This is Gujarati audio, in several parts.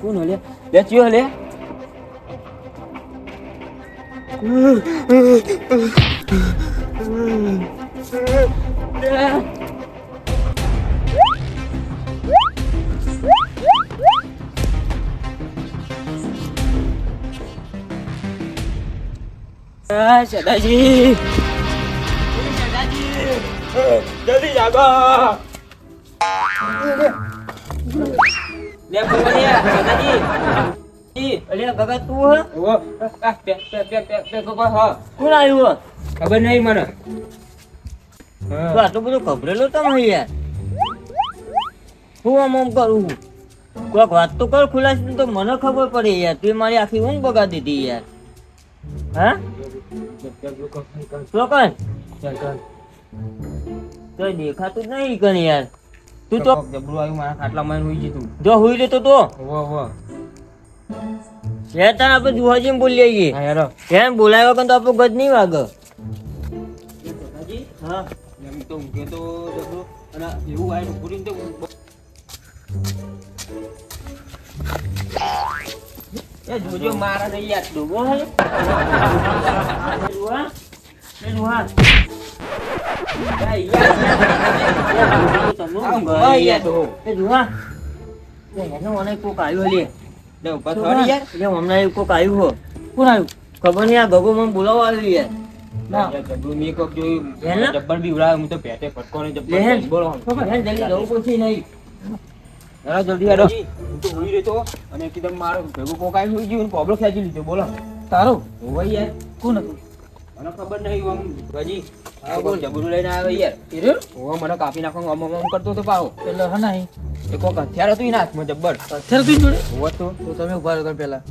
કોણ હલે લે ચિયો હલે સદાજી જલ્દી જાગો લે ભગવાનિયા સદાજી અલે ભગત તું હો આ પે કોકો હા કોણ આવ્યું ખબર નહીં મને તો આટલું બધું ખબરેલો તમે યાર હું આમ કરું કોઈક વાત તો કર ખુલાસ તો મને ખબર પડે યાર તું મારી આખી ઊંઘ બગાડી દીધી યાર હા તો કર તો દેખાતું જ નહીં કણ યાર તું તો જબરું આવ્યું મારા ખાટલામાં હુઈ જતું જો હુઈ લેતો તો યાર તાર આપણે જુહાજી બોલી આવીએ હા યાર કેમ બોલાવ્યા કન તો આપણો ગજ નહીં વાગે હા એમ તો ઊંઘે તો જબરું અને એવું આવ્યું પૂરીને તો એ જોજો મારા નહીં યાદ ડૂબો હે જુહા એ જુહા ખબર નઈ આ ગગો મને બોલાવવા આવ્યું યાર જબ્બર બી ઉડાવે હું તો પેટે ફટકો ને જબ્બર બોલો જલ્દી જવું પછી નહીં જલ્દી હેડો હું તો હોઈ રહેતો અને એકદમ મારો ભેગો કોકાઈ હોઈ ગયું કોબળો ખેંચી લીધો બોલો તારો હોય યાર કોણ હતું મને ખબર નહીં આમ ગજી હા બોલ જબરું લઈને આવે યાર એરે ઓ મને કાપી નાખો આમ કરતો તો પાહો એટલે હ નહીં એ કોક હથિયાર હતું એના હાથમાં જબ્બર હથિયાર હતું જોડે હો તો તમે ઉભા રહો પેલા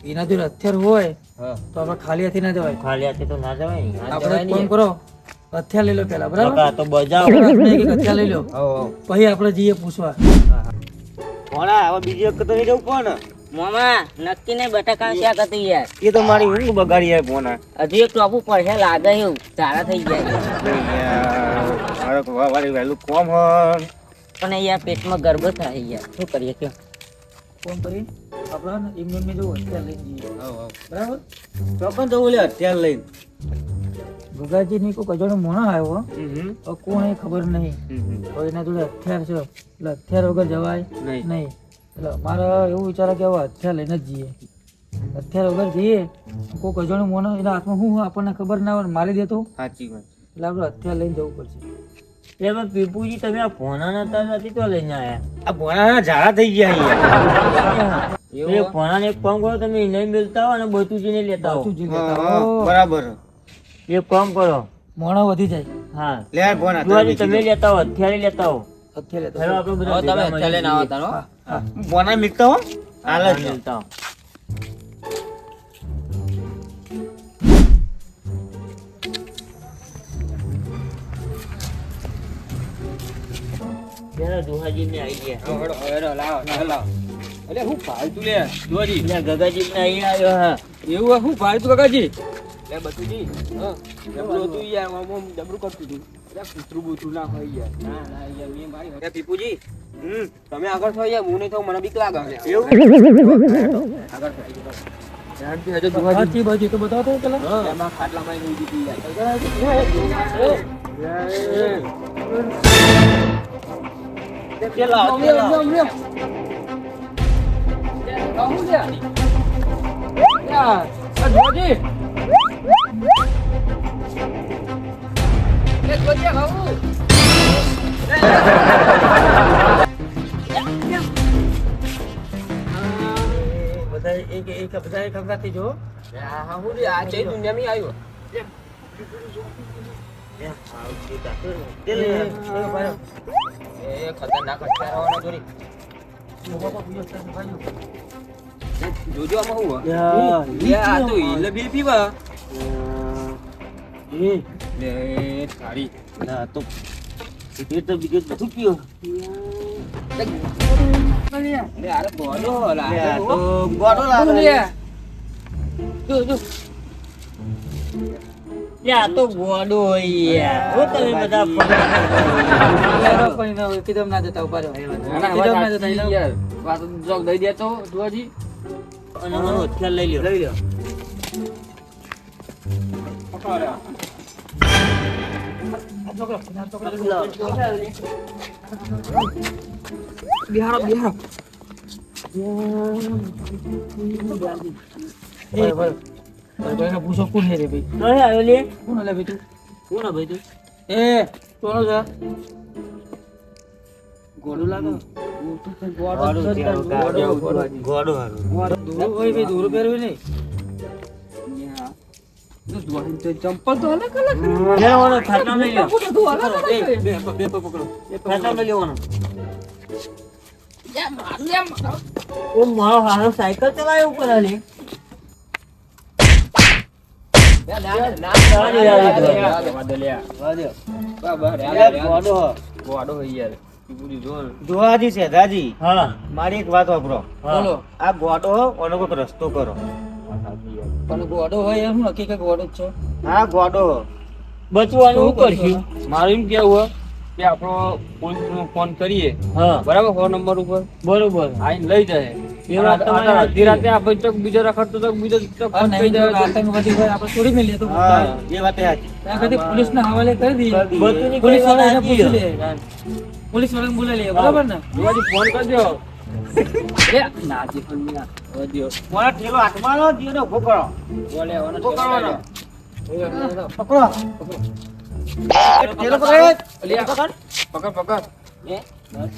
એના જો હથિયાર હોય તો આપણે ખાલી હાથી ના જવાય ખાલી હાથી તો ના જવાય આપણે ફોન કરો હથિયાર લઈ લો પેલા બરાબર તો બજાવ હથિયાર લઈ લો પછી આપણે જઈએ પૂછવા કોણા હવે બીજી વખત નહીં જવું કોણ મામા નક્કી નહીં બટાકા ક્યાં કરતી યાર એ તો મારી ઊંઘ બગાડી યાર ફોન હજી એક ટોપું પડશે લાગે એવું ચારા થઈ જાય મારે વાળી વહેલું કોમ હન પણ યાર પેટમાં ગર્ભ થાય યાર શું કરીએ કયો કોમ કરીએ આપણે એમને જવું હથિયાર લઈને જઈએ બરાબર તો પણ જવું લે હથિયાર લઈને ગગાજી ની કોઈ કજોડો મોણા આવ્યો તો કોણ એ ખબર નહીં તો એના જોડે હથિયાર છે એટલે હથિયાર વગર જવાય નહીં એટલે મારે એવું વિચારે કે હવે હથિયાર લઈને જ જઈએ હથિયાર વગર જઈએ કોઈ કજોડું મોનો એના હાથમાં શું આપણને ખબર ના હોય મારી દેતો સાચી વાત એટલે આપણે હથિયાર લઈને જવું પડશે એટલે પીપુજી તમે આ ભોના નતા નથી તો લઈને આવ્યા આ ભોના ઝાડા થઈ ગયા એ ભોના ને એક કામ કરો તમે નહીં મિલતા હો અને બતુજીને લેતા હો બરાબર એક કામ કરો મોણો વધી જાય હા લે ભોના તમે લેતા હો હથિયાર લેતા હો હથિયાર લેતા હો આપણે બધા તમે હથિયાર લઈને આવતા હો બોના મિલતા હો હાલ જ મિલતા હો જરા દુહાજી ને આવી ગયા હેડો લાવો અલે હું ફાલતુ લે દુહાજી લે ગગાજી ને અહીં આવ્યો હા એવું હું ફાલતુ ગગાજી લે બતુજી હા જબરું હતું યાર મમ જબરું કરતું હતું કૂતરું બૂતરું ના હોય યાર. ના ના યાર મેં મારી એ પીપુજી તમે આગળ થો યાર, હું નહીં થઉં, મને બીક લાગે છે. એવું આગળ થો. યાર તું હજુ જોવા સાચી બાજુ તો બતાવો તો પેલા હા. એમાં ખાટલામાં આવી ગઈ હતી યાર. પેલા બધા એક બધા ખંગાતી જો હા હું આ ચઈ દુનિયામાં આવ્યો. એ ખતરનાક હત્યારાઓનો જોડી. જોજો આમાં હું આ તો ઈલે બિલ પીવા લે તારી તો સિગરેટ તો બીજું બધું પીઓ લે આરે બોલો ગોડો લાગે યા તો ગોડો યાર હો તમે બધા પકડા કીધમ ના જતા ઉપર કીધમ ના જતા યાર વાત જોગ દઈ દે તો જોજી અને મને હથિયાર લઈ લ્યો બિહારો બિહારો ભાઈ પૂછો કોણ હે રે ભાઈ નહીં આવ્યો લે કોણ લે ભાઈ તું કોણ હે ભાઈ તું એ કોણ છે ગોડું લાગે ગોડો ઓય ભાઈ દૂર પહેરવી નહીં ચંપલ તો અલગ અલગ લેવાનો ખાટલા લઈ લ્યો તો અલગ અલગ બે પકડો ખાટલા લઈ લેવાનો ઓ મારો હારો સાયકલ ચલાવે ઉપર આલી જોવાજી છે દાજી મારી એક વાત વાપરો બોલો આ ગોડો ઓનો કોઈક રસ્તો કરો પણ ગોડો હોય એમ નક્કી કે ગોડો જ છે હા ગોડો બચવાનું શું કરશું મારું એમ કેવું કે આપણો પોલીસનો ફોન કરીએ બરાબર ફોન નંબર ઉપર બરોબર આઈને લઈ જાય અડધી રાતે આપણે ચોક બીજો રખડતો તો બીજો ચોક થઈ જાય આતંકવાદી હોય આપણે છોડી મેલીએ તો હા એ વાત સાચી ત્યાં કદી પોલીસના હવાલે કરી દી બધુંની પોલીસ કોઈ વાળાને વાત પૂછી નથી. લે પોલીસ વાળાને બોલાવી લે બરાબર ને જોવાજી ફોન કરજો એ નાજી ફોન ના વડિયો મારા ઠેલો હાથમાં લો જીવને ઉભો કરો બોલે ઓનો ઉભો કરવાનો. પકડો ઠેલો પકડ પકડ પકડ એ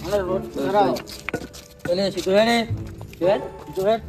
મને રોડ કરાવ પેલે સીધો હેડે હેડ સીધો હેડ